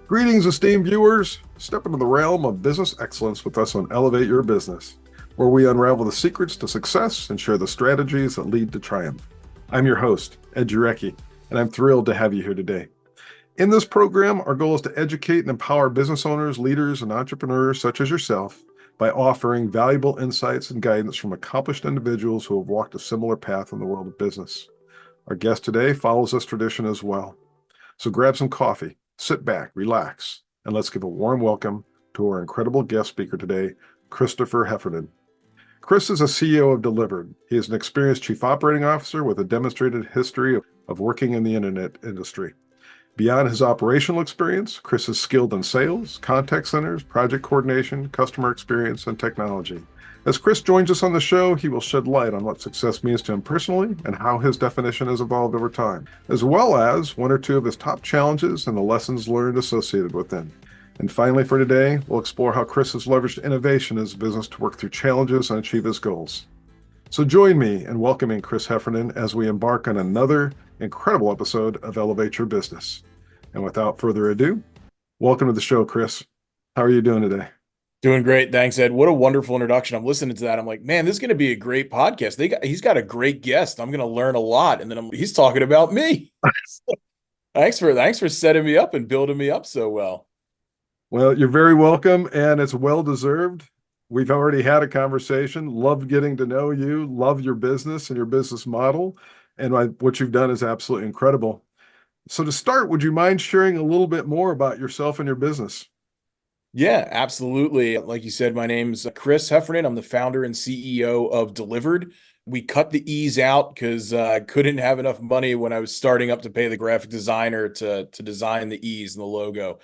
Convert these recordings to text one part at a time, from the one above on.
Greetings, esteemed viewers. Step into the realm of business excellence with us on Elevate Your Business, where we unravel the secrets to success and share the strategies that lead to triumph. I'm your host, Ed Jurecki, and I'm thrilled to have you here today. In this program, our goal is to educate and empower business owners, leaders, and entrepreneurs such as yourself by offering valuable insights and guidance from accomplished individuals who have walked a similar path in the world of business. Our guest today follows this tradition as well. So grab some coffee, sit back, relax, and let's give a warm welcome to our incredible guest speaker today, Christopher Heffernan. Chris is a CEO of Delivered. He is an experienced chief operating officer with a demonstrated history of working in the internet industry. Beyond his operational experience, Chris is skilled in sales, contact centers, project coordination, customer experience, and technology. As Chris joins us on the show, he will shed light on what success means to him personally and how his definition has evolved over time, as well as one or two of his top challenges and the lessons learned associated with them. And finally, for today, we'll explore how Chris has leveraged innovation in his business to work through challenges and achieve his goals. So join me in welcoming Chris Heffernan as we embark on another incredible episode of Elevate Your Business. And without further ado, welcome to the show, Chris. How are you doing today? Doing great. Thanks, Ed. What a wonderful introduction. I'm listening to that. I'm like, man, this is going to be a great podcast. He's got a great guest. I'm going to learn a lot. And then he's talking about me. Thanks for setting me up and building me up so well. Well, you're very welcome, and it's well deserved. We've already had a conversation. Love getting to know you, love your business and your business model. And what you've done is absolutely incredible. So, to start, would you mind sharing a little bit more about yourself and your business? Yeah, absolutely. Like you said, my name's Chris Heffernan. I'm the founder and CEO of Delivered. We cut the E's out because I couldn't have enough money when I was starting up to pay the graphic designer to design the E's and the logo.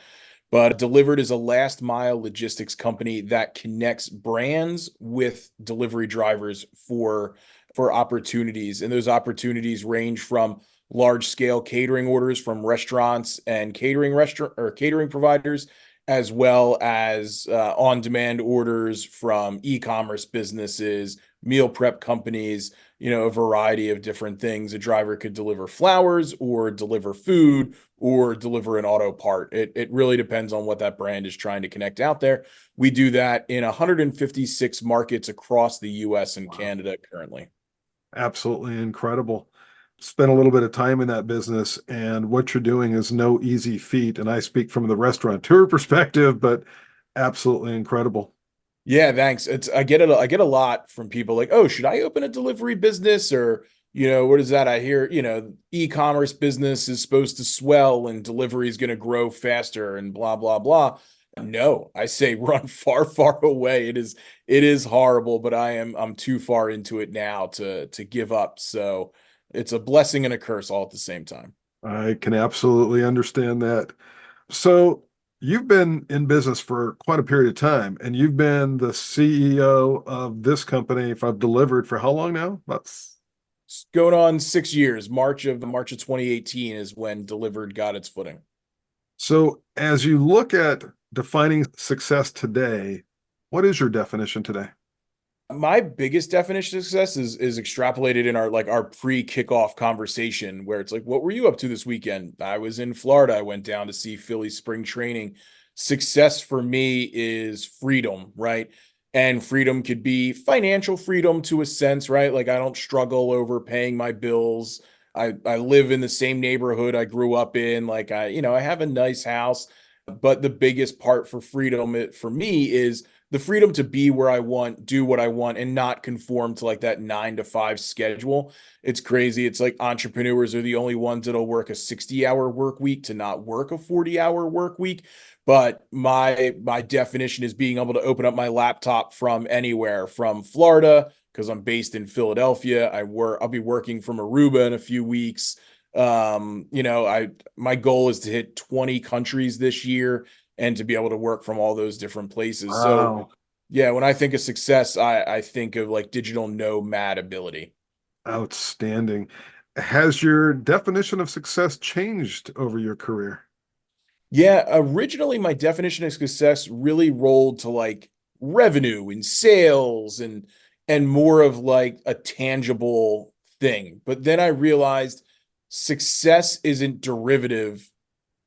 But Delivered is a last mile logistics company that connects brands with delivery drivers for opportunities. And those opportunities range from large scale catering orders from restaurants and catering providers, as well as on demand orders from e-commerce businesses, meal prep companies, a variety of different things. A driver could deliver flowers or deliver food or deliver an auto part. It really depends on what that brand is trying to connect out there. We do that in 156 markets across the US and Wow. Canada currently. Absolutely incredible. Spent a little bit of time in that business, and what you're doing is no easy feat. And I speak from the restaurateur perspective, but absolutely incredible. Yeah, thanks. I get a lot from people like, "Oh, should I open a delivery business?" Or, what is that? I hear, e-commerce business is supposed to swell and delivery is going to grow faster and blah blah blah. No, I say run far, far away. It is horrible, but I'm too far into it now to give up. So it's a blessing and a curse all at the same time. I can absolutely understand that. So, you've been in business for quite a period of time, and you've been the CEO of this company, if I've delivered, for how long now? That's It's going on 6 years. March of 2018 is when Delivered got its footing. so as you look at defining success today, what is your definition today? My biggest definition of success is extrapolated in our pre-kickoff conversation where it's like, what were you up to this weekend? I was in Florida. I went down to see Philly spring training. Success for me is freedom, right? And freedom could be financial freedom to a sense, right? Like I don't struggle over paying my bills. I live in the same neighborhood I grew up in. Like I have a nice house. But the biggest part for freedom for me is the freedom to be where I want, do what I want, and not conform to like that 9 to 5 schedule. It's crazy. It's like entrepreneurs are the only ones that'll work a 60-hour work week to not work a 40-hour work week. But my definition is being able to open up my laptop from anywhere, from Florida, because I'm based in Philadelphia. I'll be working from Aruba in a few weeks. My goal is to hit 20 countries this year and to be able to work from all those different places. So Wow, yeah, when I think of success, I think of like digital nomad ability. outstanding. Has your definition of success changed over your career? Yeah, originally my definition of success really rolled to like revenue and sales and more of like a tangible thing. But then I realized success isn't derivative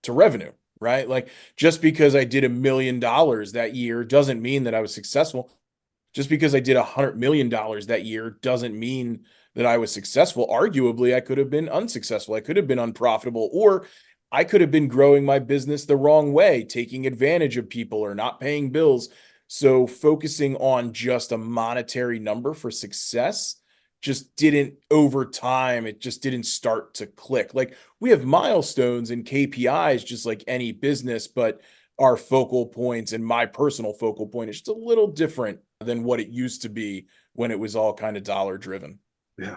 to revenue. right? Like just because I did $1 million that year doesn't mean that I was successful. Just because I did $100 million that year doesn't mean that I was successful. Arguably, I could have been unsuccessful. I could have been unprofitable, or I could have been growing my business the wrong way, taking advantage of people or not paying bills. So focusing on just a monetary number for success just didn't over time, it just didn't start to click. Like we have milestones and KPIs just like any business, but our focal points and my personal focal point is just a little different than what it used to be when it was all kind of dollar driven. Yeah.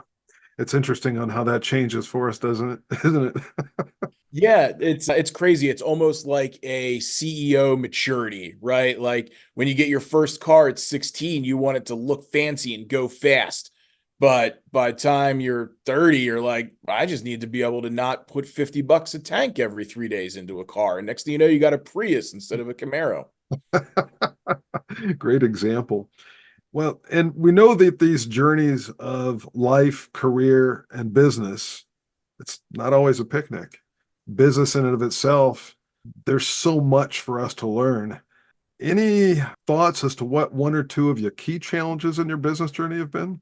It's interesting on how that changes for us, doesn't it? Isn't it? Yeah, it's crazy. It's almost like a CEO maturity, right? Like when you get your first car at 16, you want it to look fancy and go fast. But by the time you're 30, you're like, I just need to be able to not put $50 a tank every 3 days into a car. And next thing you know, you got a Prius instead of a Camaro. Great example. Well, and we know that these journeys of life, career, and business, it's not always a picnic. Business in and of itself, there's so much for us to learn. Any thoughts as to what one or two of your key challenges in your business journey have been?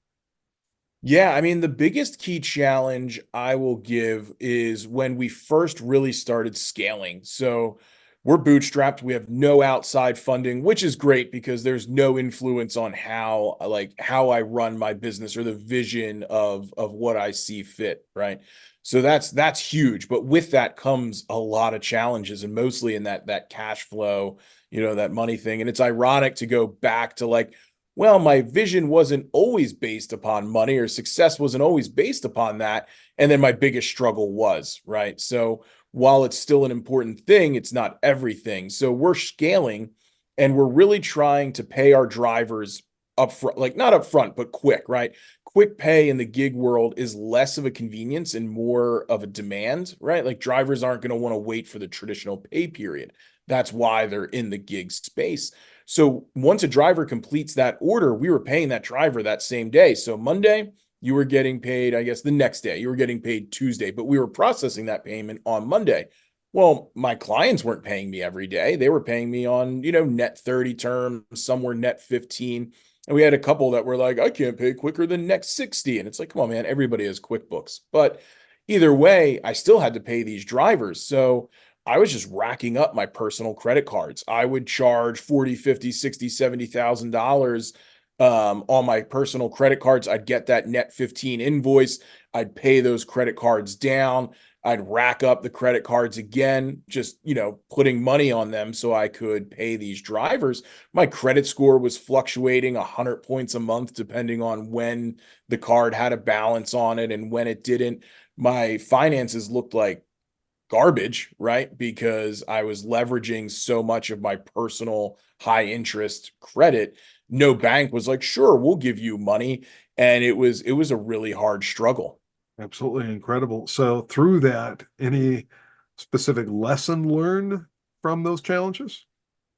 Yeah, I mean, the biggest key challenge I will give is when we first really started scaling. So we're bootstrapped. We have no outside funding, which is great because there's no influence on how I run my business or the vision of what I see fit, right? So that's huge. But with that comes a lot of challenges and mostly in that cash flow, that money thing. And it's ironic to go back to like well, my vision wasn't always based upon money or success wasn't always based upon that. And then my biggest struggle was, right? So while it's still an important thing, it's not everything. So we're scaling and we're really trying to pay our drivers upfront, like not upfront, but quick, right? Quick pay in the gig world is less of a convenience and more of a demand, right? Like drivers aren't going to want to wait for the traditional pay period. That's why they're in the gig space. So once a driver completes that order, we were paying that driver that same day. So Monday, you were getting paid, I guess the next day, you were getting paid Tuesday, but we were processing that payment on Monday. Well, my clients weren't paying me every day. They were paying me on, net 30 terms, some were net 15. And we had a couple that were like, I can't pay quicker than next 60. And it's like, come on, man, everybody has QuickBooks. But either way, I still had to pay these drivers. So I was just racking up my personal credit cards. I would charge 40, 50, 60, $70,000 on my personal credit cards. I'd get that net 15 invoice. I'd pay those credit cards down. I'd rack up the credit cards again, just, putting money on them so I could pay these drivers. My credit score was fluctuating 100 points a month, depending on when the card had a balance on it and when it didn't. My finances looked like garbage, right? Because I was leveraging so much of my personal high interest credit. No bank was like, sure, we'll give you money. And it was a really hard struggle. Absolutely incredible. So, through that, any specific lesson learned from those challenges?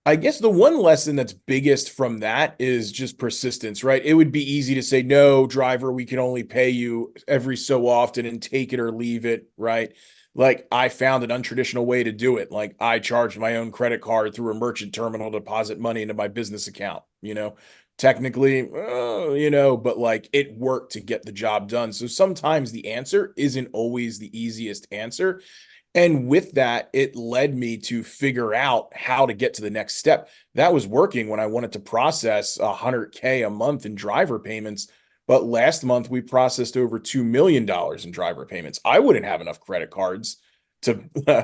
I guess the one lesson that's biggest from that is just persistence, right? It would be easy to say, no, driver, we can only pay you every so often and take it or leave it, right? Like I found an untraditional way to do it. Like I charged my own credit card through a merchant terminal to deposit money into my business account, technically, but like it worked to get the job done. So sometimes the answer isn't always the easiest answer. And with that, it led me to figure out how to get to the next step. That was working when I wanted to process 100K a month in driver payments. But last month, we processed over $2 million in driver payments. I wouldn't have enough credit cards to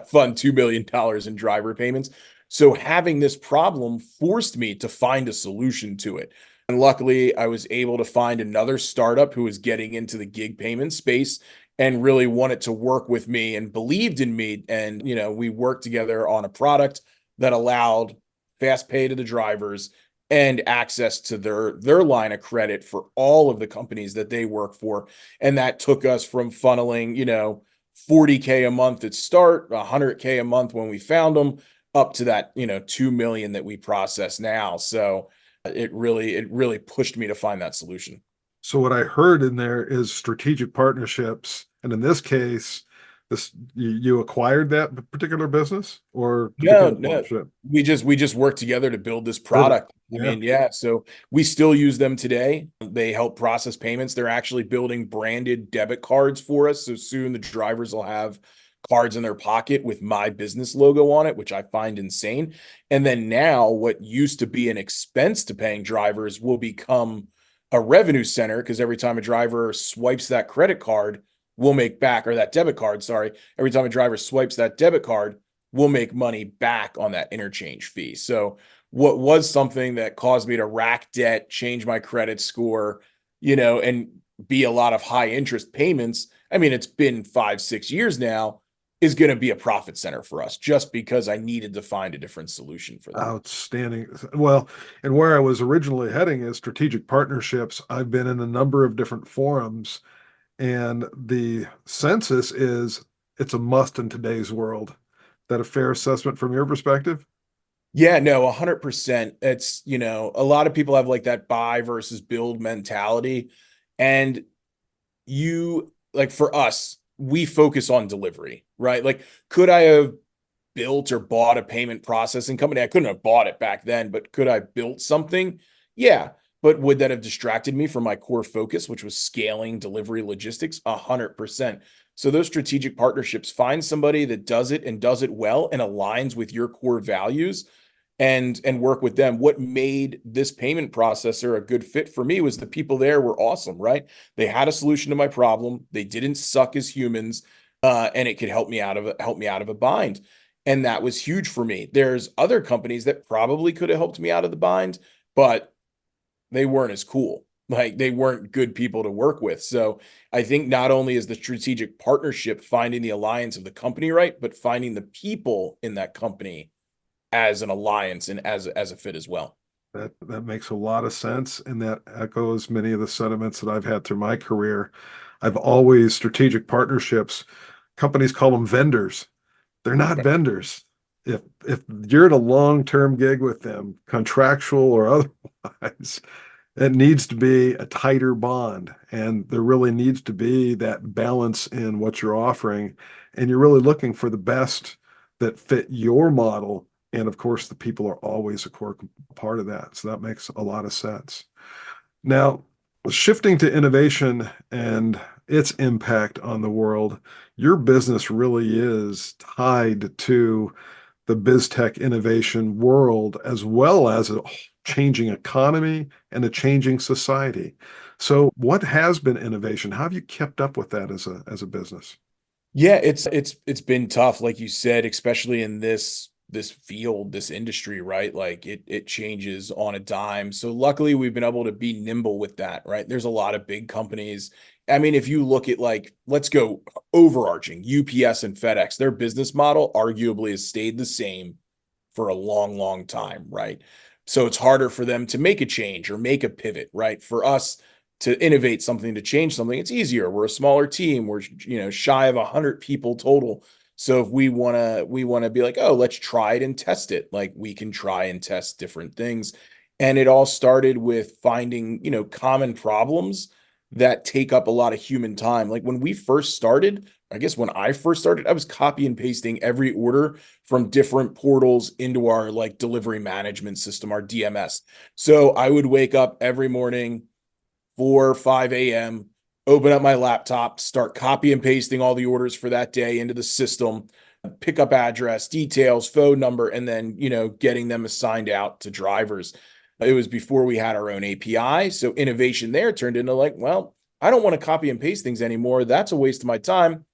fund $2 million in driver payments. So having this problem forced me to find a solution to it. And luckily, I was able to find another startup who was getting into the gig payment space and really wanted to work with me and believed in me. And, we worked together on a product that allowed fast pay to the drivers and access to their line of credit for all of the companies that they work for. And that took us from funneling, 40K a month at start, 100K a month when we found them, up to that, 2 million that we process now. So it really pushed me to find that solution. So, what I heard in there is strategic partnerships. And in this case, This you acquired that particular business or to No, become a no. partnership? We just worked together to build this Perfect. product. I Yeah. mean, yeah, so we still use them today. They help process payments. They're actually building branded debit cards for us. So soon the drivers will have cards in their pocket with my business logo on it, which I find insane. And then now what used to be an expense to paying drivers will become a revenue center because every time a driver swipes that credit card, we'll make back, or that debit card, sorry. Every time a driver swipes that debit card, we'll make money back on that interchange fee. So what was something that caused me to rack debt, change my credit score, and be a lot of high interest payments. I mean, it's been 5, 6 years now, is going to be a profit center for us just because I needed to find a different solution for that. Outstanding. Well, and where I was originally heading is strategic partnerships. I've been in a number of different forums, and the census is it's a must in today's world. That a fair assessment from your perspective? Yeah, no, 100%. It's, a lot of people have like that buy versus build mentality. And like for us, we focus on delivery, right? Like, could I have built or bought a payment processing company? I couldn't have bought it back then, but could I have built something? Yeah. But would that have distracted me from my core focus, which was scaling delivery logistics? 100%. So those strategic partnerships, find somebody that does it and does it well and aligns with your core values and work with them. What made this payment processor a good fit for me was the people there were awesome, right? They had a solution to my problem. They didn't suck as humans, and it could help me out of a bind. And that was huge for me. There's other companies that probably could have helped me out of the bind, but they weren't as cool. Like they weren't good people to work with. So I think not only is the strategic partnership finding the alliance of the company right, but finding the people in that company as an alliance and as a fit as well. That makes a lot of sense, and that echoes many of the sentiments that I've had through my career. I've always strategic partnerships. Companies call them vendors. They're not Right. vendors. If you're in a long-term gig with them, contractual or otherwise, it needs to be a tighter bond, and there really needs to be that balance in what you're offering, and you're really looking for the best that fit your model. And of course, the people are always a core part of that. So that makes a lot of sense. Now, shifting to innovation and its impact on the world, your business really is tied to the biz tech innovation world, as well as a changing economy and a changing society. So, what has been innovation? How have you kept up with that as a business? Yeah, it's been tough, like you said, especially in this field, this industry, right? Like it changes on a dime. So luckily we've been able to be nimble with that, right? There's a lot of big companies. I mean, if you look at like, let's go overarching, UPS and FedEx, their business model arguably has stayed the same for a long, long time, right? So it's harder for them to make a change or make a pivot, right? For us to innovate something, to change something, it's easier. We're a smaller team. We're, shy of 100 people total. So if we want to be like, oh, let's try it and test it. Like we can try and test different things. And it all started with finding, common problems that take up a lot of human time. Like when we first started, I guess when I first started, I was copy and pasting every order from different portals into our like delivery management system, our DMS. So I would wake up every morning, 4 or 5 a.m., open up my laptop, start copy and pasting all the orders for that day into the system, pickup address, details, phone number, and then, getting them assigned out to drivers. It was before we had our own API. So innovation there turned into like, well, I don't want to copy and paste things anymore. That's a waste of my time.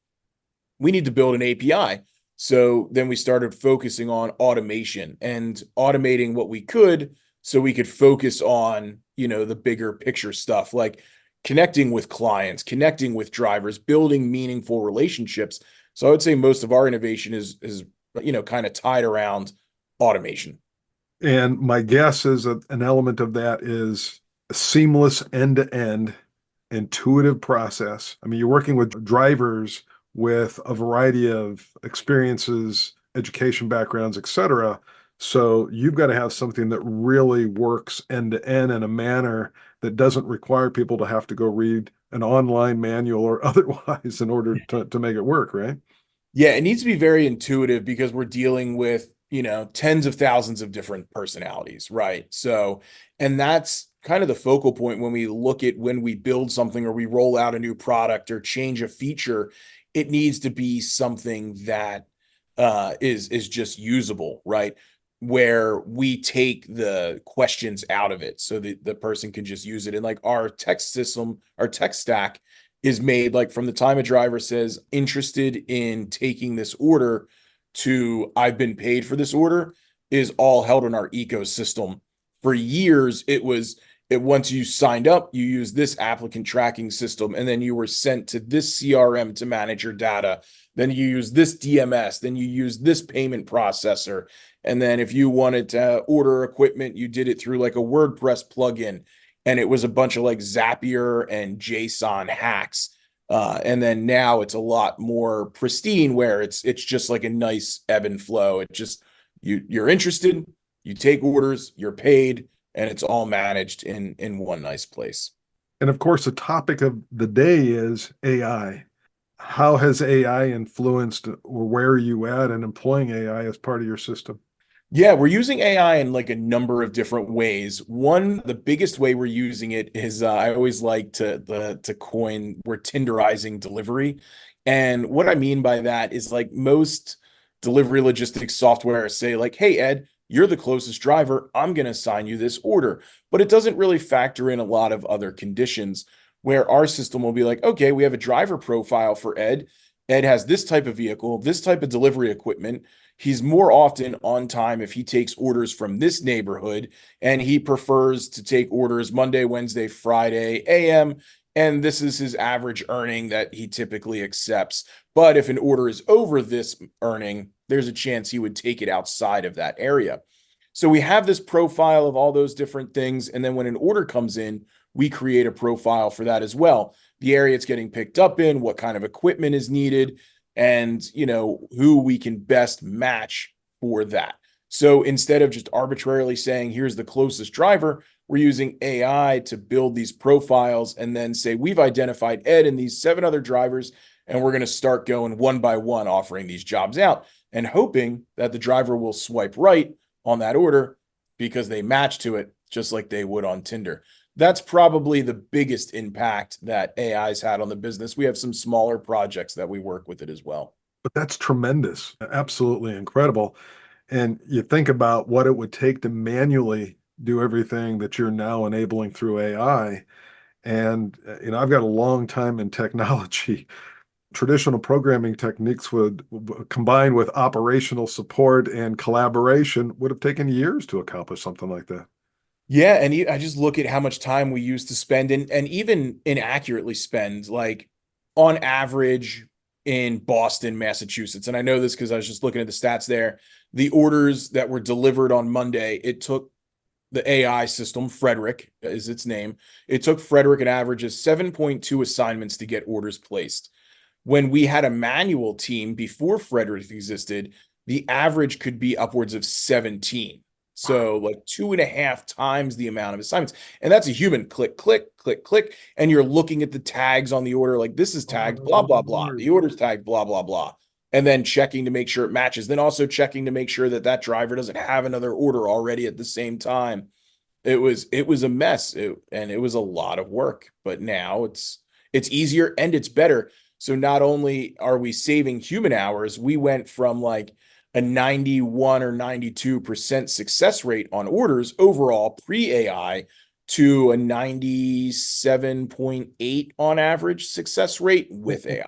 We need to build an API. So then we started focusing on automation and automating what we could so we could focus on, the bigger picture stuff like connecting with clients, connecting with drivers, building meaningful relationships. So I would say most of our innovation is kind of tied around automation. And my guess is that an element of that is a seamless end to end intuitive process. I mean, you're working with drivers with a variety of experiences, education backgrounds, et cetera. So you've got to have something that really works end to end in a manner that doesn't require people to have to go read an online manual or otherwise in order to make it work, right? Yeah, it needs to be very intuitive because we're dealing with, tens of thousands of different personalities, right? So, and that's kind of the focal point when we look at when we build something or we roll out a new product or change a feature, it needs to be something that is just usable, right? Where we take the questions out of it so that the person can just use it. And like our text system, our tech stack is made like from the time a driver says interested in taking this order to I've been paid for this order is all held in our ecosystem. For years, it once you signed up, you use this applicant tracking system, and then you were sent to this CRM to manage your data. Then you use this DMS, then you use this payment processor. And then if you wanted to order equipment, you did it through like a WordPress plugin and it was a bunch of like Zapier and JSON hacks. And then now it's a lot more pristine where it's just like a nice ebb and flow. It just you're interested, you take orders, you're paid, and it's all managed in one nice place. And of course, the topic of the day is AI. How has AI influenced, or where are you at in employing AI as part of your system? Yeah, we're using AI in like a number of different ways. One, the biggest way we're using it is I always like to coin we're Tinderizing delivery. And what I mean by that is like most delivery logistics software say like, "Hey Ed, you're the closest driver. I'm going to assign you this order." But it doesn't really factor in a lot of other conditions where our system will be like, "Okay, we have a driver profile for Ed. Ed has this type of vehicle, this type of delivery equipment. He's more often on time if he takes orders from this neighborhood, and he prefers to take orders Monday, Wednesday, Friday, AM. And this is his average earning that he typically accepts. But if an order is over this earning, there's a chance he would take it outside of that area." So we have this profile of all those different things. And then when an order comes in, we create a profile for that as well. The area it's getting picked up in, what kind of equipment is needed, and who we can best match for that. So instead of just arbitrarily saying here's the closest driver, we're using AI to build these profiles and then say we've identified Ed and these 7 other drivers, and we're going to start going one by one offering these jobs out and hoping that the driver will swipe right on that order because they match to it just like they would on Tinder. That's probably the biggest impact that AI's had on the business. We have some smaller projects that we work with it as well. But that's tremendous, absolutely incredible. And you think about what it would take to manually do everything that you're now enabling through AI. And I've got a long time in technology. Traditional programming techniques would combined with operational support and collaboration would have taken years to accomplish something like that. Yeah, and I just look at how much time we used to spend and even inaccurately spend, like on average in Boston, Massachusetts. And I know this because I was just looking at the stats there. The orders that were delivered on Monday, it took the AI system, Frederick is its name. It took Frederick an average of 7.2 assignments to get orders placed. When we had a manual team before Frederick existed, the average could be upwards of 17. So like 2.5 times the amount of assignments. And that's a human click, click, click, click. And you're looking at the tags on the order, like this is tagged, blah, blah, blah. The order's tagged, blah, blah, blah. And then checking to make sure it matches. Then also checking to make sure that that driver doesn't have another order already at the same time. It was a mess. And it was a lot of work. But now it's easier and it's better. So not only are we saving human hours, we went from like a 91 or 92% success rate on orders overall pre-AI to a 97.8 on average success rate with AI.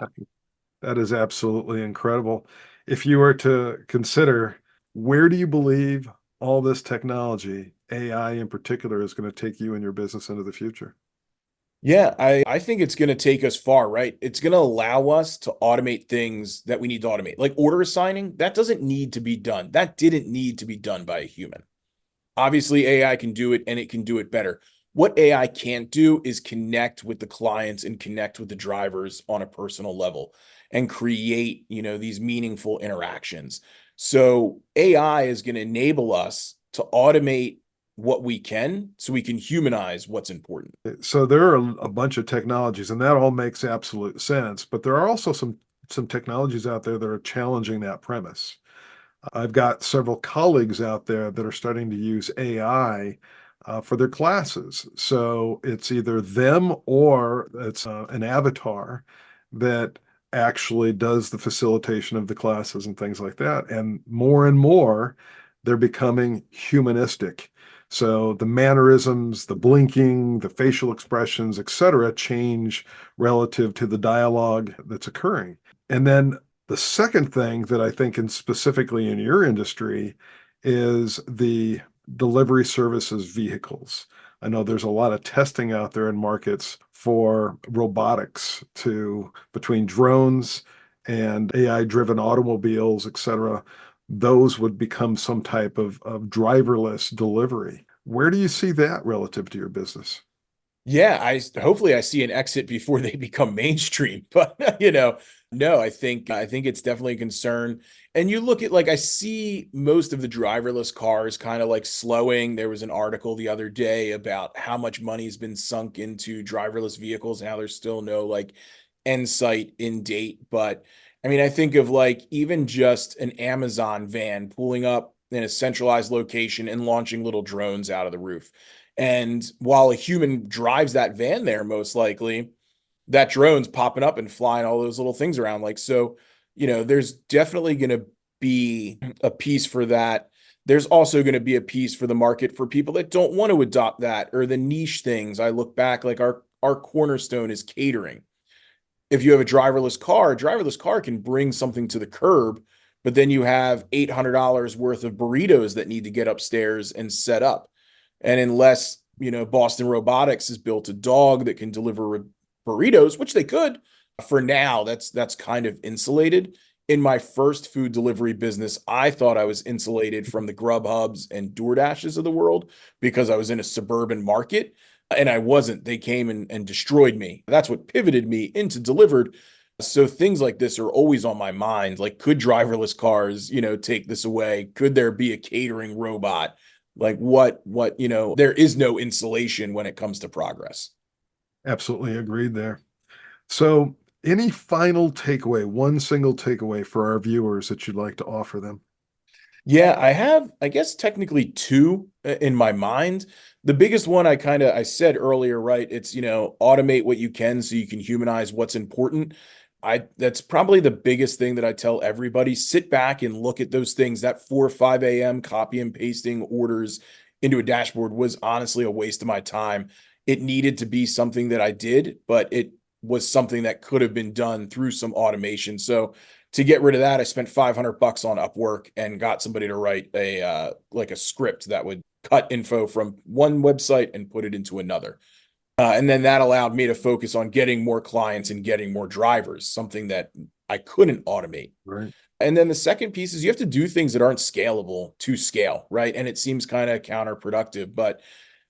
That is absolutely incredible. If you were to consider, where do you believe all this technology, AI in particular, is going to take you and your business into the future? Yeah, I think it's going to take us far, right? It's going to allow us to automate things that we need to automate. Like order assigning, that doesn't need to be done. That didn't need to be done by a human. Obviously, AI can do it and it can do it better. What AI can't do is connect with the clients and connect with the drivers on a personal level and create, these meaningful interactions. So AI is going to enable us to automate what we can so we can humanize what's important. So there are a bunch of technologies, and that all makes absolute sense. But there are also some some technologies out there that are challenging that premise. I've got several colleagues out there that are starting to use AI for their classes. So it's either them or it's an avatar that actually does the facilitation of the classes and things like that. And more, they're becoming humanistic. So the mannerisms, the blinking, the facial expressions, etc., change relative to the dialogue that's occurring. And then the second thing that I think, and specifically in your industry, is the delivery services vehicles. I know there's a lot of testing out there in markets for robotics to between drones and AI-driven automobiles, et cetera. Those would become some type of driverless delivery. Where do you see that relative to your business? Yeah, I hopefully I see an exit before they become mainstream. But no, I think it's definitely a concern. And you look at like I see most of the driverless cars kind of like slowing. There was an article the other day about how much money has been sunk into driverless vehicles and how there's still no like end sight in date. But I mean, I think of like even just an Amazon van pulling up in a centralized location and launching little drones out of the roof. And while a human drives that van there, most likely, that drone's popping up and flying all those little things around. Like, so, there's definitely going to be a piece for that. There's also going to be a piece for the market for people that don't want to adopt that or the niche things. I look back, like our cornerstone is catering. If you have a driverless car can bring something to the curb, but then you have $800 worth of burritos that need to get upstairs and set up. And unless, Boston Robotics has built a dog that can deliver burritos, which they could, for now, that's kind of insulated. In my first food delivery business, I thought I was insulated from the Grubhubs and DoorDashes of the world because I was in a suburban market, and I wasn't. They came and destroyed me. That's what pivoted me into delivered. So things like this are always on my mind. Like, could driverless cars, take this away? Could there be a catering robot? Like there is no insulation when it comes to progress. Absolutely agreed there. So, any final takeaway, one single takeaway for our viewers that you'd like to offer them? Yeah, I have, I guess, technically two in my mind. The biggest one I said earlier, right? It's, automate what you can so you can humanize what's important. That's probably the biggest thing that I tell everybody. Sit back and look at those things. That 4 or 5 a.m. copy and pasting orders into a dashboard was honestly a waste of my time. It needed to be something that I did, but it was something that could have been done through some automation. So to get rid of that, I spent $500 on Upwork and got somebody to write like a script that would cut info from one website and put it into another. And then that allowed me to focus on getting more clients and getting more drivers, something that I couldn't automate. Right. And then the second piece is you have to do things that aren't scalable to scale, right? And it seems kind of counterproductive, but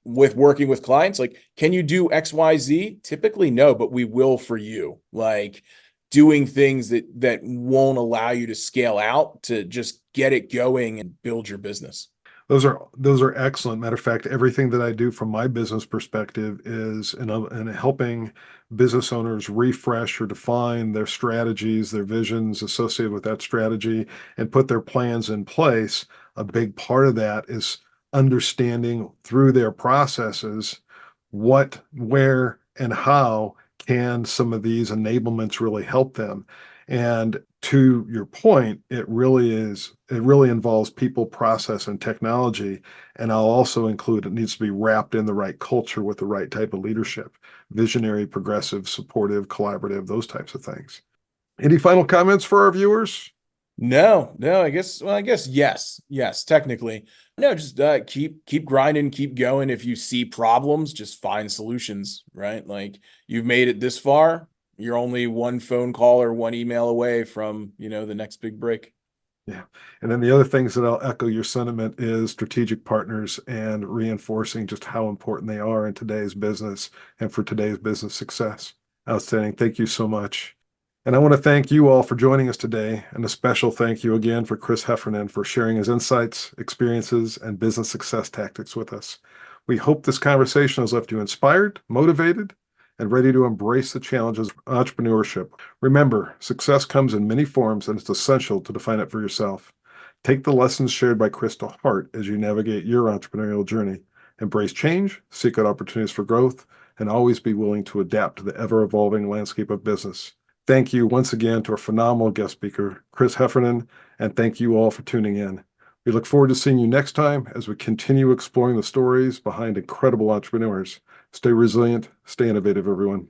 with working with clients, like, can you do XYZ? Typically, no, but we will for you. Like doing things that won't allow you to scale out to just get it going and build your business. Those are excellent. Matter of fact, everything that I do from my business perspective is in helping business owners refresh or define their strategies, their visions associated with that strategy, and put their plans in place. A big part of that is understanding through their processes what, where, and how can some of these enablements really help them. And to your point, it really involves people, process, and technology. And I'll also include it needs to be wrapped in the right culture with the right type of leadership, visionary, progressive, supportive, collaborative, those types of things. Any final comments for our viewers? No, I guess yes, technically. No, just keep grinding, keep going. If you see problems, just find solutions, right? Like you've made it this far, you're only one phone call or one email away from, the next big break. Yeah. And then the other things that I'll echo your sentiment is strategic partners and reinforcing just how important they are in today's business and for today's business success. Outstanding. Thank you so much. And I want to thank you all for joining us today. And a special thank you again for Chris Heffernan for sharing his insights, experiences, and business success tactics with us. We hope this conversation has left you inspired, motivated, and ready to embrace the challenges of entrepreneurship. Remember, success comes in many forms, and it's essential to define it for yourself. Take the lessons shared by Chris to heart as you navigate your entrepreneurial journey. Embrace change, seek out opportunities for growth, and always be willing to adapt to the ever-evolving landscape of business. Thank you once again to our phenomenal guest speaker, Chris Heffernan, and thank you all for tuning in. We look forward to seeing you next time as we continue exploring the stories behind incredible entrepreneurs. Stay resilient, stay innovative, everyone.